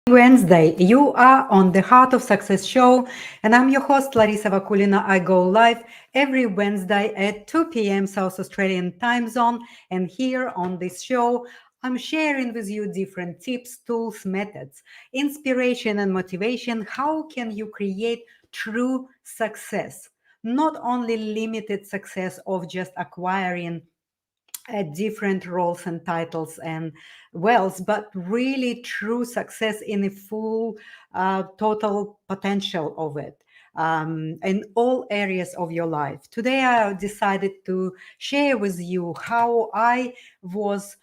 Wednesday. You are on the Heart of Success show, and I'm your host, Larissa Vakulina. I go live every Wednesday at 2 p.m. South Australian time zone. And here on this show, I'm sharing with you different tips, tools, methods, inspiration, and motivation. How can you create true success? Not only limited success of just acquiring different roles and titles and wealth, but really true success in the full, total potential of it in all areas of your life. Today, I decided to share with you how I was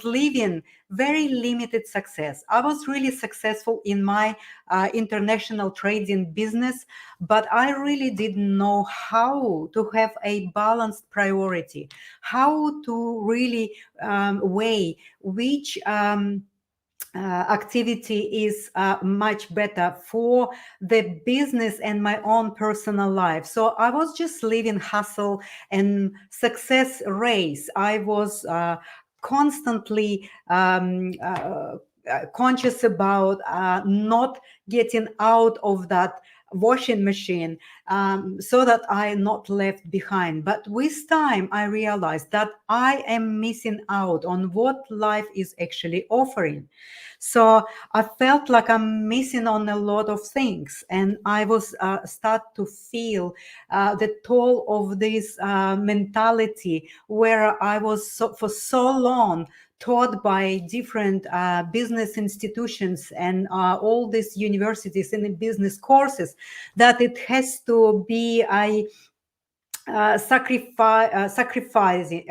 living very limited success. I was really successful in my international trading business, but I really didn't know how to have a balanced priority, how to really weigh which activity is much better for the business and my own personal life. So I was just living hustle and success race. I was constantly conscious about not getting out of that washing machine, so that I not left behind. But with time, I realized that I am missing out on what life is actually offering. So I felt like I'm missing on a lot of things, and I was start to feel the toll of this mentality where I was for so long taught by different business institutions and all these universities and the business courses that it has to be a sacrificing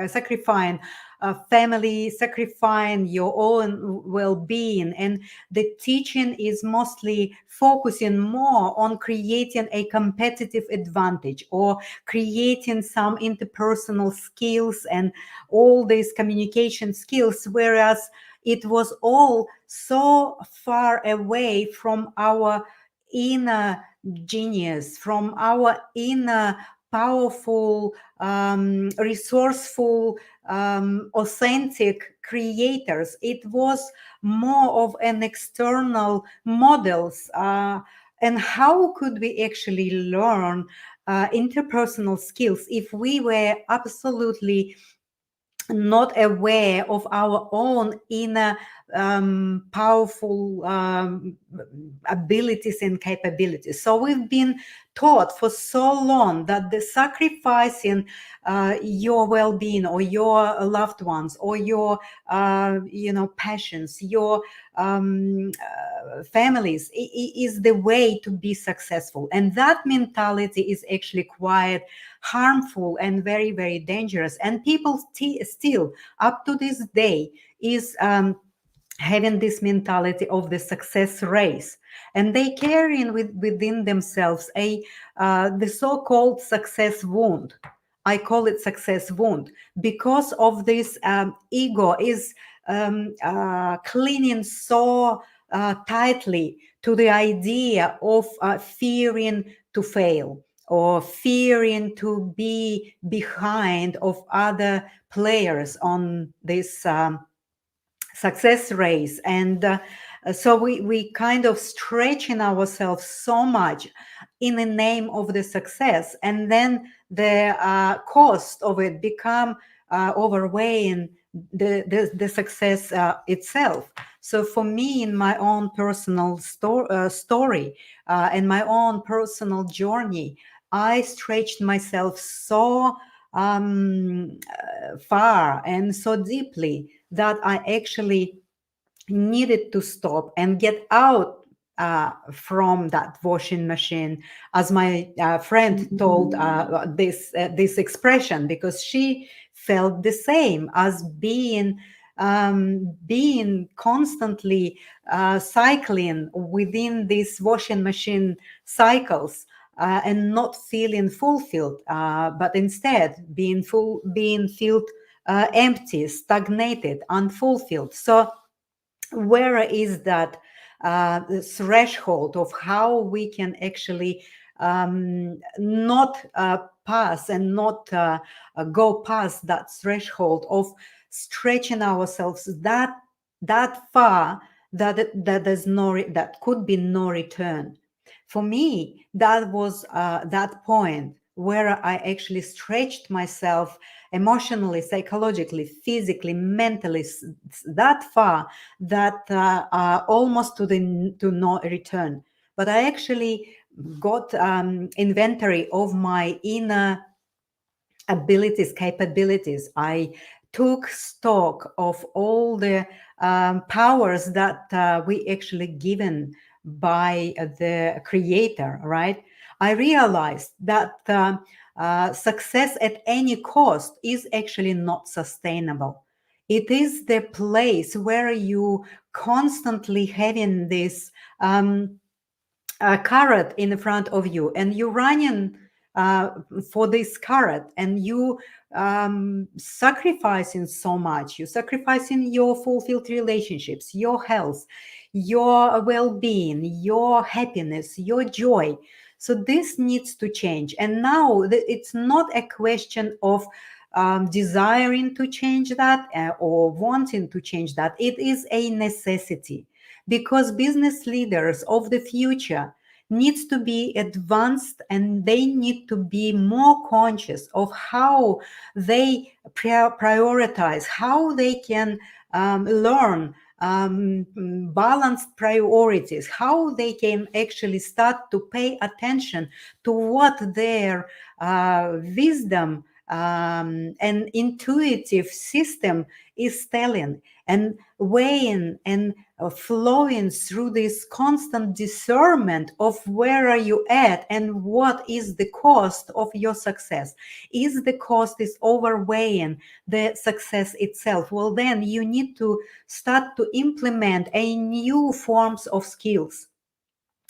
family, sacrificing your own well-being, and the teaching is mostly focusing more on creating a competitive advantage or creating some interpersonal skills and all these communication skills, whereas it was all so far away from our inner genius, from our inner powerful, resourceful, authentic creators. It was more of an external models. And how could we actually learn interpersonal skills if we were absolutely not aware of our own inner powerful abilities and capabilities? So we've been taught for so long that the sacrificing your well-being or your loved ones or your passions, your families is the way to be successful. And that mentality is actually quite harmful and very, very dangerous. And people still up to this day is having this mentality of the success race, and they carry within themselves a the so-called success wound. I call it success wound because of this ego is clinging so tightly to the idea of fearing to fail or fearing to be behind of other players on this success race. And so we kind of stretching ourselves so much in the name of the success, and then the cost of it become overweighing the success itself. So for me, in my own personal story and my own personal journey, I stretched myself so far and so deeply that I actually needed to stop and get out from that washing machine, as my friend told this expression, because she felt the same as being constantly cycling within these washing machine cycles. And not feeling fulfilled, but instead being filled empty, stagnated, unfulfilled. So where is that threshold of how we can actually not pass and not go past that threshold of stretching ourselves that far that could be no return. For me, that was that point where I actually stretched myself emotionally, psychologically, physically, mentally that far that almost to no return. But I actually got inventory of my inner abilities, capabilities. I took stock of all the powers that we actually given by the creator, right? I realized that success at any cost is actually not sustainable. It is the place where you constantly having this a carrot in front of you, and you running uh, for this carrot, and you sacrificing so much. You sacrificing your fulfilled relationships, your health, your well-being, your happiness, your joy. So this needs to change, and now it's not a question of desiring to change that or wanting to change that. It is a necessity, because business leaders of the future needs to be advanced, and they need to be more conscious of how they prioritize, how they can learn balanced priorities, how they can actually start to pay attention to what their wisdom and intuitive system is telling, and weighing and flowing through this constant discernment of where are you at and what is the cost of your success. Is the cost is overweighing the success itself? Well, then you need to start to implement a new forms of skills,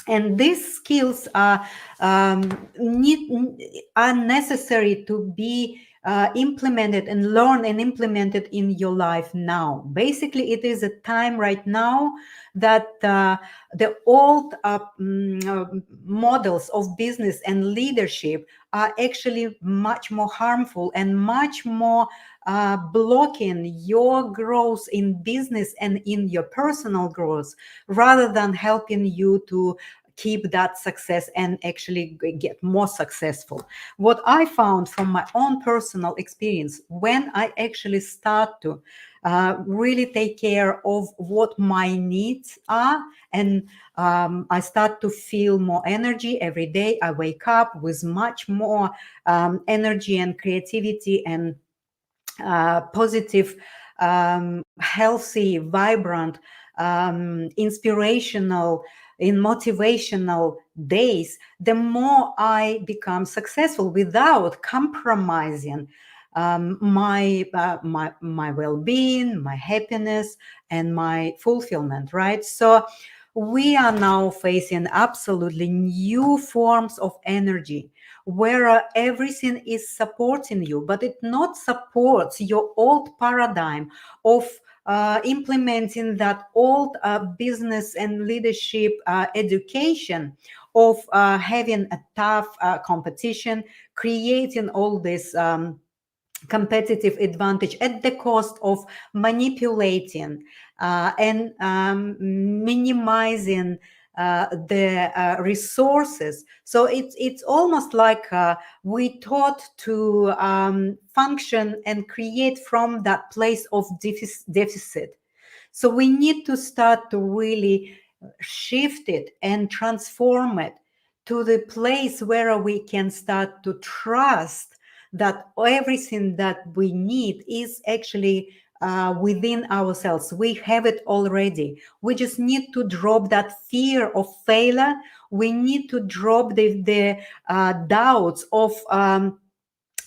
and these skills are necessary to be implemented and learn and implemented in your life now. Basically, it is a time right now that the old models of business and leadership are actually much more harmful and much more blocking your growth in business and in your personal growth, rather than helping you to keep that success and actually get more successful. What I found from my own personal experience, when I actually start to really take care of what my needs are, and I start to feel more energy every day. I wake up with much more energy and creativity and positive, healthy, vibrant, inspirational, in motivational days, the more I become successful without compromising my well-being, my happiness, and my fulfillment. Right. So we are now facing absolutely new forms of energy, where everything is supporting you, but it not supports your old paradigm of implementing that old business and leadership education of having a tough competition, creating all this competitive advantage at the cost of manipulating and minimizing the resources. So it's almost like we taught to function and create from that place of deficit. So we need to start to really shift it and transform it to the place where we can start to trust that everything that we need is actually within ourselves. We have it already. We just need to drop that fear of failure. We need to drop the doubts of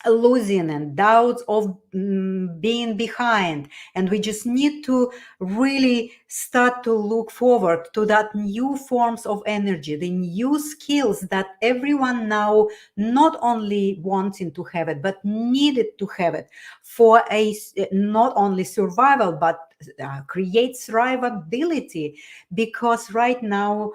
losing and doubts of being behind, and we just need to really start to look forward to that new forms of energy, the new skills that everyone now not only wanting to have it but needed to have it for a not only survival but create survivability, because right now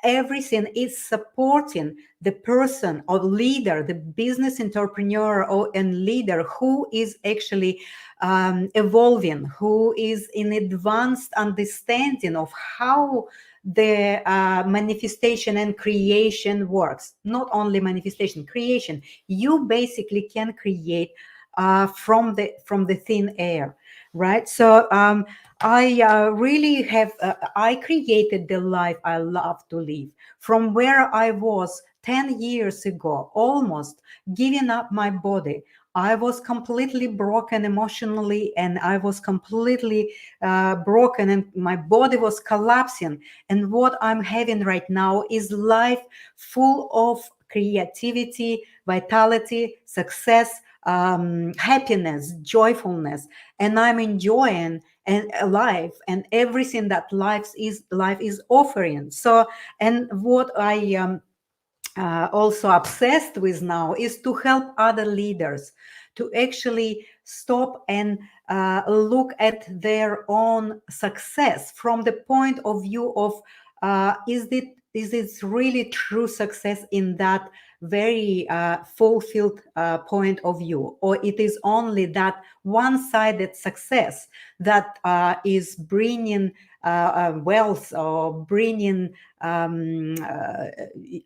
everything is supporting the person or leader, the business entrepreneur or and leader who is actually evolving, who is in advanced understanding of how the manifestation and creation works. Not only manifestation, creation. You basically can create from the thin air, right? So I really have, I created the life I love to live from where I was 10 years ago, almost giving up my body. I was completely broken emotionally, and I was completely broken, and my body was collapsing. And what I'm having right now is life full of creativity, vitality, success, happiness, joyfulness, and I'm enjoying and alive and everything that life is offering. So, and what I also obsessed with now is to help other leaders to actually stop and look at their own success from the point of view of is it really true success in that very fulfilled point of view, or it is only that one-sided success that is bringing wealth or bringing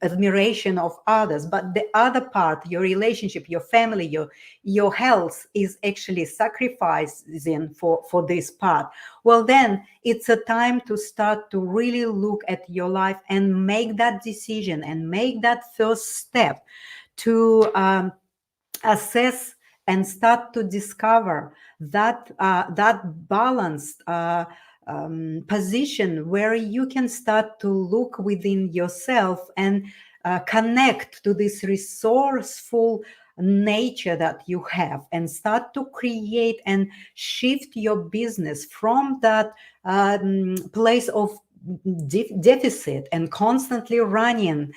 admiration of others, but the other part, your relationship, your family, your health is actually sacrificing for this part. Well, then it's a time to start to really look at your life and make that decision and make that first step to assess and start to discover that balanced position where you can start to look within yourself and connect to this resourceful nature that you have and start to create and shift your business from that place of deficit and constantly running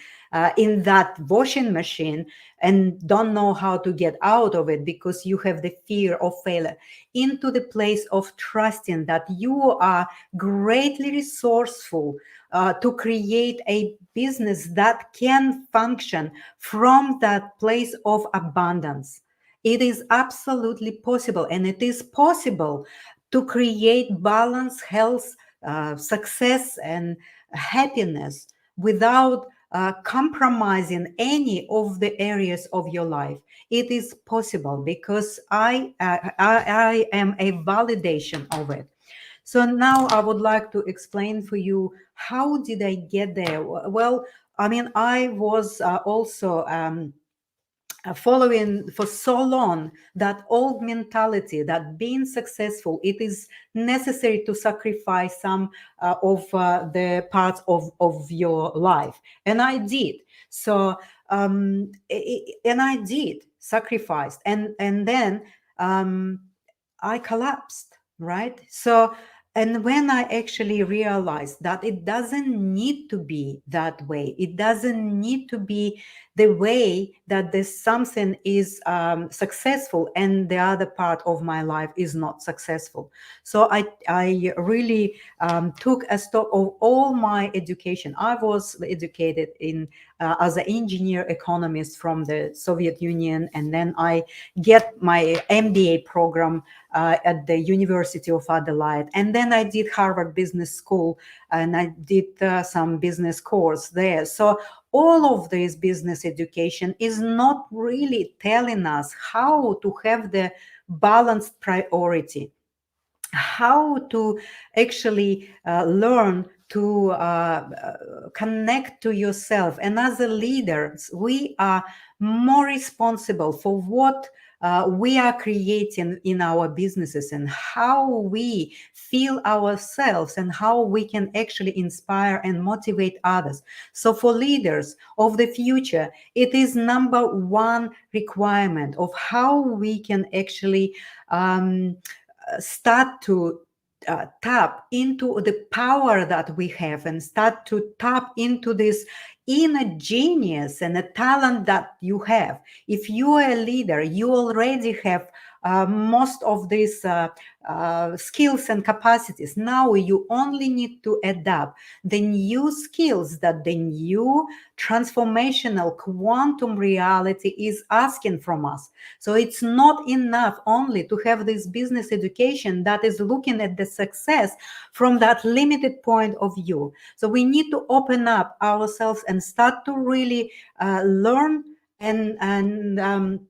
in that washing machine and don't know how to get out of it because you have the fear of failure, into the place of trusting that you are greatly resourceful to create a business that can function from that place of abundance. It is absolutely possible, and it is possible to create balance, health, success, and happiness without compromising any of the areas of your life. It is possible because I am a validation of it. So now I would like to explain for you how did I get there. Well, I mean, I was also following for so long that old mentality that being successful, it is necessary to sacrifice some of the parts of your life, and I did. So and I did sacrifice, and then um, I collapsed, right? So, and when I actually realized that it doesn't need to be that way, it doesn't need to be the way that this something is successful and the other part of my life is not successful. So I really took a stock of all my education. I was educated in as an engineer economist from the Soviet Union, and then I get my MBA program at the University of Adelaide. And then I did Harvard Business School, and I did some business course there. So all of this business education is not really telling us how to have the balanced priority, how to actually learn to connect to yourself. And as a leaders, we are more responsible for what we are creating in our businesses and how we feel ourselves and how we can actually inspire and motivate others. So for leaders of the future, it is number one requirement of how we can actually start to tap into the power that we have and start to tap into this inner genius and a talent that you have. If you are a leader, you already have most of these skills and capacities. Now you only need to adapt the new skills that the new transformational quantum reality is asking from us. So it's not enough only to have this business education that is looking at the success from that limited point of view. So we need to open up ourselves and start to really learn and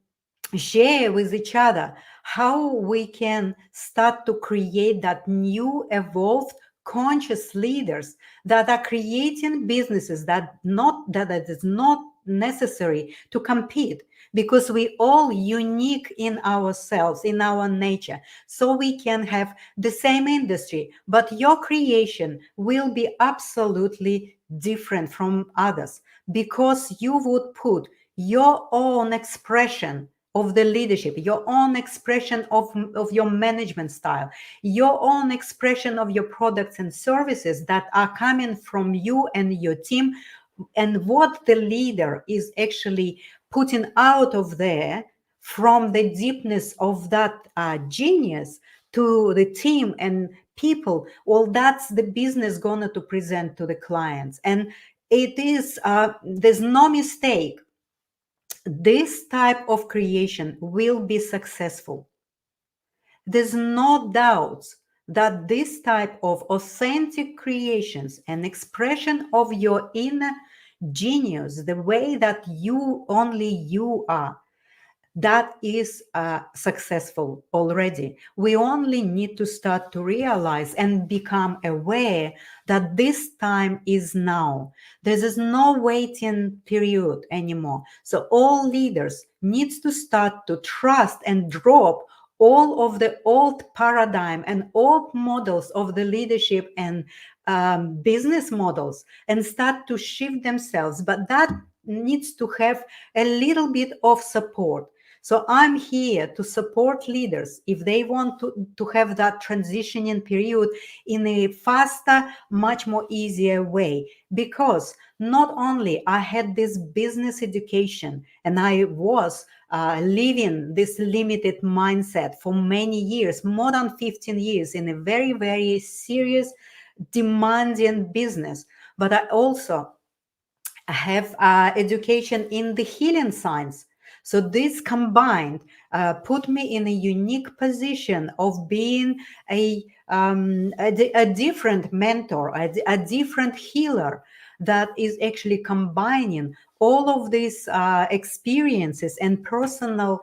share with each other how we can start to create that new evolved conscious leaders that are creating businesses that it is not necessary to compete, because we all unique in ourselves, in our nature. So we can have the same industry, but your creation will be absolutely different from others, because you would put your own expression of the leadership, your own expression of your management style, your own expression of your products and services that are coming from you and your team, and what the leader is actually putting out of there from the deepness of that genius to the team and people. Well, that's the business going to present to the clients. And it is, there's no mistake, this type of creation will be successful. There's no doubt that this type of authentic creations and expression of your inner genius, the way that you only you are, that is successful already. We only need to start to realize and become aware that this time is now. There is no waiting period anymore. So all leaders need to start to trust and drop all of the old paradigm and old models of the leadership and business models, and start to shift themselves. But that needs to have a little bit of support. So I'm here to support leaders if they want to have that transitioning period in a faster, much more easier way. Because not only I had this business education and I was living this limited mindset for many years, more than 15 years, in a very, very serious, demanding business, but I also have education in the healing science. So this combined put me in a unique position of being a different mentor, a different healer that is actually combining all of these experiences and personal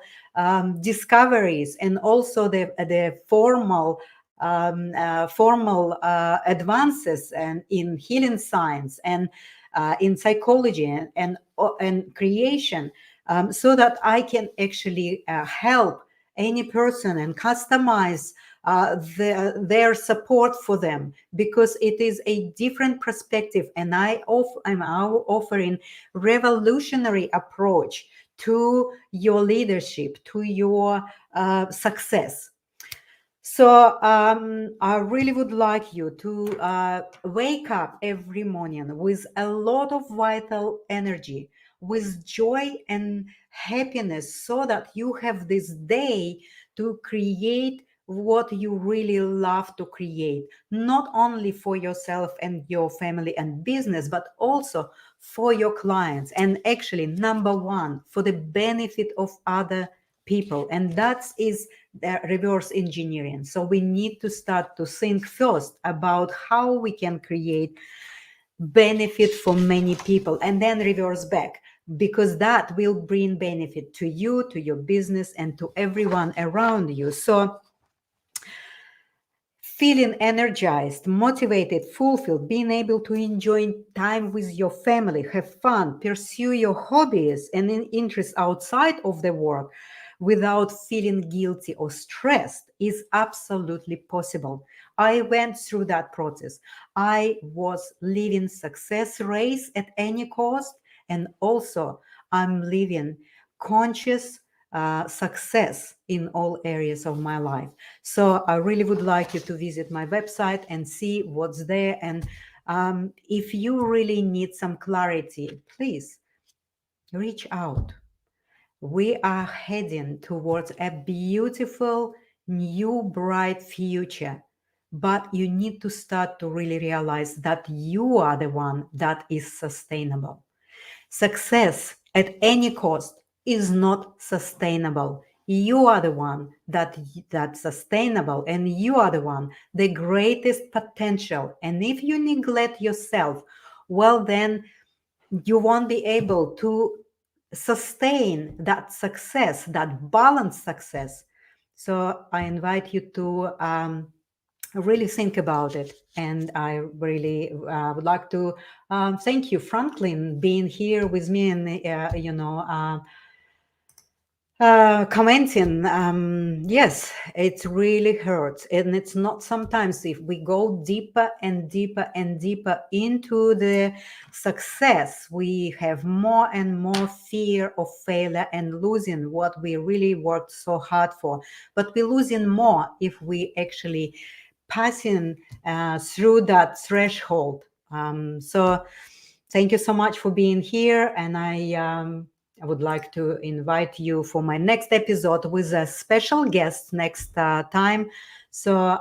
discoveries, and also the formal advances and in healing science and in psychology and creation, so that I can actually help any person and customize their support for them, because it is a different perspective, and I'm offering revolutionary approach to your leadership, to your success. So I really would like you to wake up every morning with a lot of vital energy, with joy and happiness, so that you have this day to create what you really love to create, not only for yourself and your family and business, but also for your clients. And actually, number one, for the benefit of other people. And that is the reverse engineering. So we need to start to think first about how we can create benefit for many people, and then reverse back, because that will bring benefit to you, to your business, and to everyone around you. So feeling energized, motivated, fulfilled, being able to enjoy time with your family, have fun, pursue your hobbies and interests outside of the work without feeling guilty or stressed is absolutely possible. I went through that process. I was living success race at any cost, and also I'm living conscious success in all areas of my life. So I really would like you to visit my website and see what's there, and If you really need some clarity, please reach out. We are heading towards a beautiful, new, bright future. But you need to start to really realize that you are the one that is sustainable. Success at any cost is not sustainable. You are the one that's sustainable, and you are the one the greatest potential. And if you neglect yourself, well, then you won't be able to sustain that success, that balanced success. So I invite you to really think about it. And I really would like to thank you, Franklin, being here with me and, commenting. Yes, it really hurts. And it's not sometimes if we go deeper and deeper and deeper into the success, we have more and more fear of failure and losing what we really worked so hard for. But we're losing more if we actually passing through that threshold. So thank you so much for being here. And I would like to invite you for my next episode with a special guest next time. So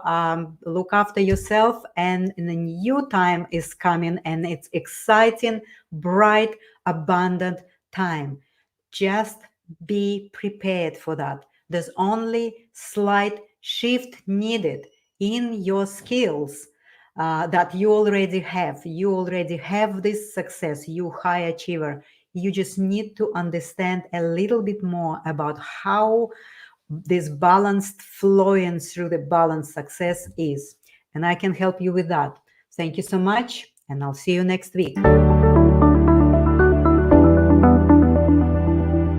look after yourself, and the new time is coming, and it's exciting, bright, abundant time. Just be prepared for that. There's only slight shift needed in your skills that you already have. You already have this success, you high achiever. You just need to understand a little bit more about how this balanced flowing through the balanced success is. And I can help you with that. Thank you so much, and I'll see you next week.